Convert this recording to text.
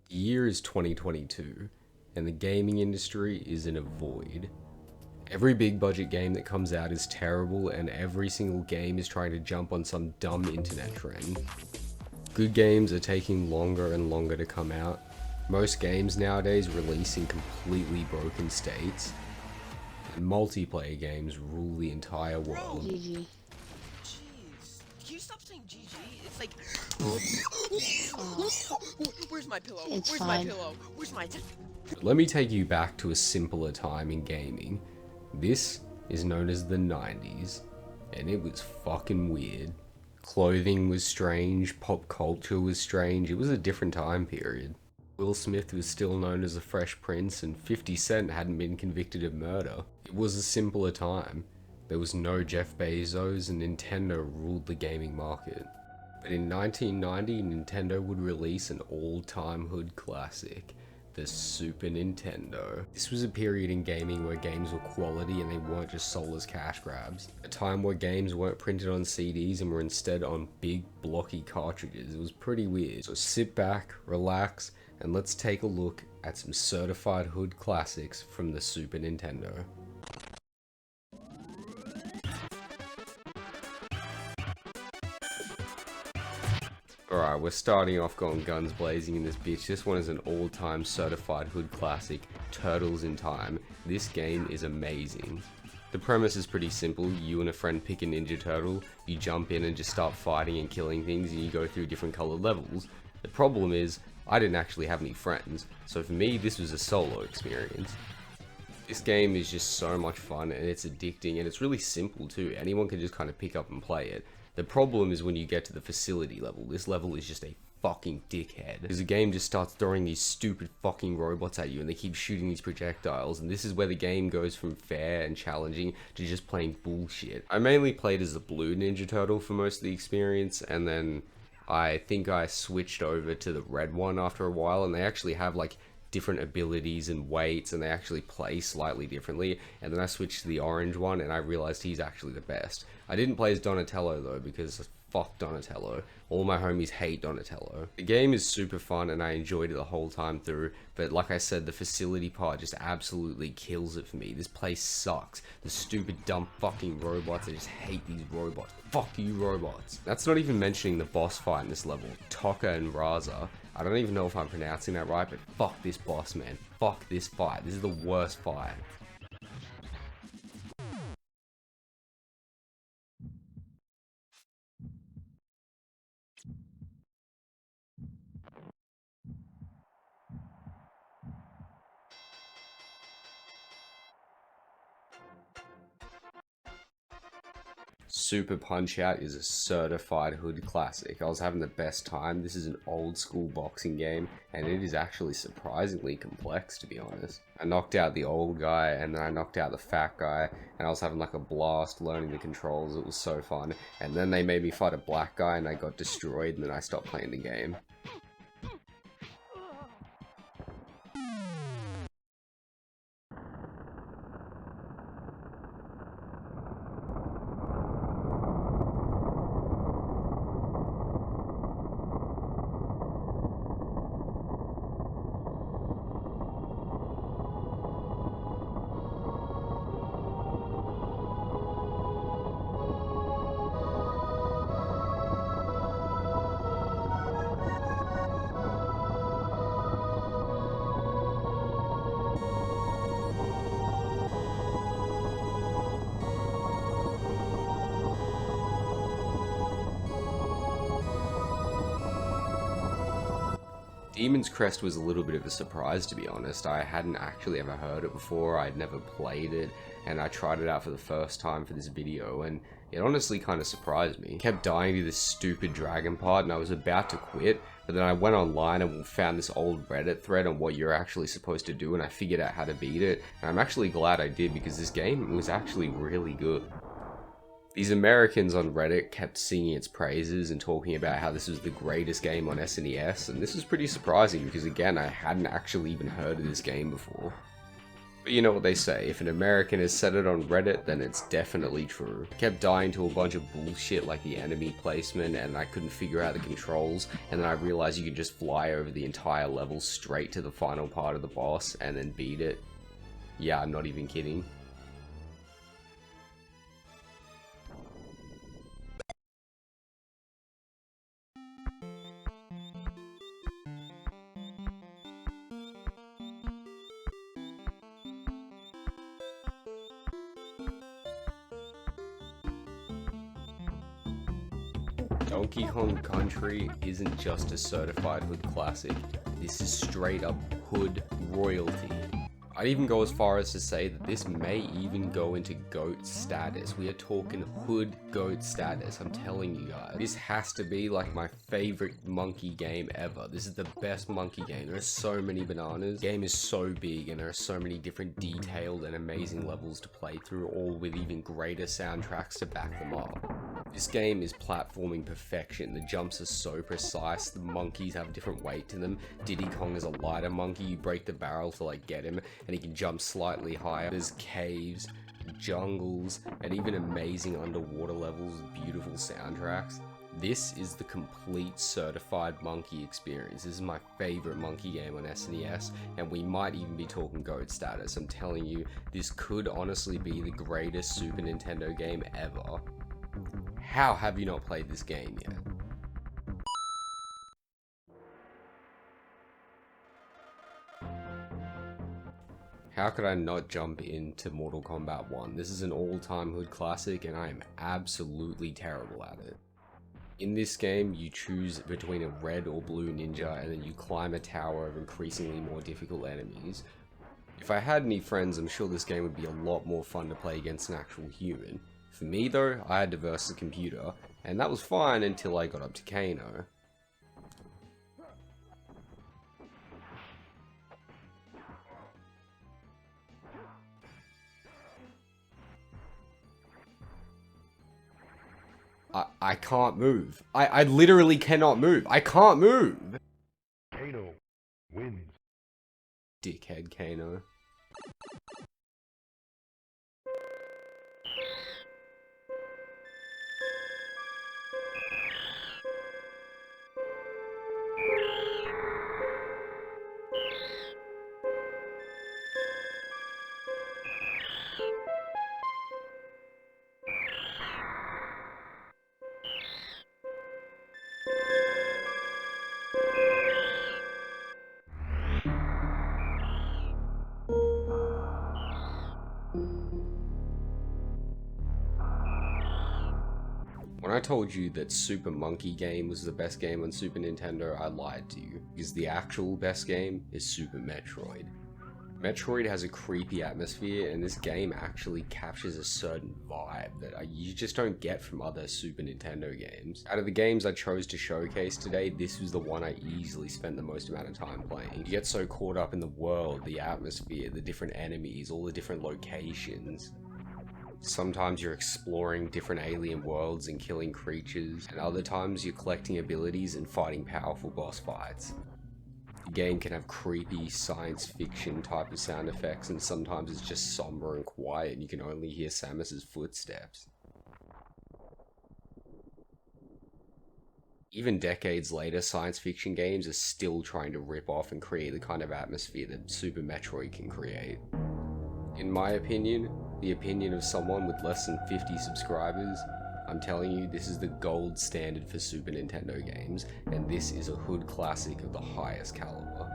The year is 2022, and the gaming industry is in a void. Every big budget game that comes out is terrible, and every single game is trying to jump on some dumb internet trend. Good games are taking longer and longer to come out. Most games nowadays release in completely broken states, and multiplayer games rule the entire world. GG. Jeez. Can you stop saying GG? It's like. Where's my pillow? It's Where's fine. my pillow? Where's my. But let me take you back to a simpler time in gaming. This is known as the 90s, and it was fucking weird. Clothing was strange, pop culture was strange, it was a different time period. Will Smith was still known as the Fresh Prince, and 50 Cent hadn't been convicted of murder. It was a simpler time. There was no Jeff Bezos, and Nintendo ruled the gaming market. But in 1990, Nintendo would release an all-time hood classic, the Super Nintendo. This was a period in gaming where games were quality and they weren't just sold as cash grabs. A time where games weren't printed on CDs and were instead on big blocky cartridges. It was pretty weird. So sit back, relax, and let's take a look at some certified hood classics from the Super Nintendo. Alright, we're starting off going guns blazing in this bitch. This one is an all-time certified hood classic, Turtles in Time. This game is amazing. The premise is pretty simple. You and a friend pick a Ninja Turtle, you jump in and just start fighting and killing things, and you go through different colored levels. The problem is, I didn't actually have any friends, so for me this was a solo experience. This game is just so much fun and it's addicting, and it's really simple too. Anyone can just kind of pick up and play it. The problem is when you get to the facility level. This level is just a fucking dickhead. Because the game just starts throwing these stupid fucking robots at you and they keep shooting these projectiles, and this is where the game goes from fair and challenging to just plain bullshit. I mainly played as the blue Ninja Turtle for most of the experience, and then I think I switched over to the red one after a while, and they actually have like different abilities and weights, and they actually play slightly differently. And then I switched to the orange one and I realized he's actually the best. I didn't play as Donatello though, because fuck Donatello. All my homies hate Donatello. The game is super fun and I enjoyed it the whole time through, but like I said, the facility part just absolutely kills it for me. This place sucks. The stupid dumb fucking robots, I just hate these robots. Fuck you robots. That's not even mentioning the boss fight in this level, Tokka and Raza. I don't even know if I'm pronouncing that right, but fuck this boss, man. Fuck this fight. This is the worst fight. Super Punch Out is a certified hood classic. I was having the best time. This is an old school boxing game, and it is actually surprisingly complex, to be honest. I knocked out the old guy, and then I knocked out the fat guy, and I was having like a blast learning the controls. It was so fun. And then they made me fight a black guy, and I got destroyed, and then I stopped playing the game. Demon's Crest was a little bit of a surprise, to be honest. I hadn't actually ever heard it before, I'd never played it, and I tried it out for the first time for this video, and it honestly kind of surprised me. I kept dying to this stupid dragon part, and I was about to quit, but then I went online and found this old Reddit thread on what you're actually supposed to do, and I figured out how to beat it, and I'm actually glad I did, because this game was actually really good. These Americans on Reddit kept singing its praises and talking about how this was the greatest game on SNES, and this was pretty surprising because again, I hadn't actually even heard of this game before. But you know what they say, if an American has said it on Reddit, then it's definitely true. I kept dying to a bunch of bullshit like the enemy placement, and I couldn't figure out the controls, and then I realized you can just fly over the entire level straight to the final part of the boss, and then beat it. Yeah, I'm not even kidding. Donkey Kong Country isn't just a certified hood classic, this is straight up hood royalty. I'd even go as far as to say that this may even go into GOAT status. We are talking hood GOAT status, I'm telling you guys. This has to be like my favorite monkey game ever. This is the best monkey game. There are so many bananas. The game is so big and there are so many different detailed and amazing levels to play through, all with even greater soundtracks to back them up. This game is platforming perfection. The jumps are so precise, the monkeys have different weight to them. Diddy Kong is a lighter monkey, you break the barrel to like get him, and he can jump slightly higher. There's caves, jungles, and even amazing underwater levels with beautiful soundtracks. This is the complete certified monkey experience. This is my favorite monkey game on SNES, and we might even be talking GOAT status. I'm telling you, this could honestly be the greatest Super Nintendo game ever. How have you not played this game yet? How could I not jump into Mortal Kombat 1? This is an all-time hood classic and I am absolutely terrible at it. In this game, you choose between a red or blue ninja and then you climb a tower of increasingly more difficult enemies. If I had any friends, I'm sure this game would be a lot more fun to play against an actual human. For me though, I had to verse the computer, and that was fine until I got up to Kano. I can't move. I literally cannot move. I can't move! Kano wins. Dickhead Kano. When I told you that Super Monkey Game was the best game on Super Nintendo, I lied to you, because the actual best game is Super Metroid. Metroid has a creepy atmosphere, and this game actually captures a certain vibe that you just don't get from other Super Nintendo games. Out of the games I chose to showcase today, this was the one I easily spent the most amount of time playing. You get so caught up in the world, the atmosphere, the different enemies, all the different locations. Sometimes you're exploring different alien worlds and killing creatures, and other times you're collecting abilities and fighting powerful boss fights. The game can have creepy science fiction type of sound effects, and sometimes it's just somber and quiet and you can only hear Samus's footsteps. Even decades later, science fiction games are still trying to rip off and create the kind of atmosphere that Super Metroid can create. In my opinion, the opinion of someone with less than 50 subscribers, I'm telling you, this is the gold standard for Super Nintendo games, and this is a hood classic of the highest caliber.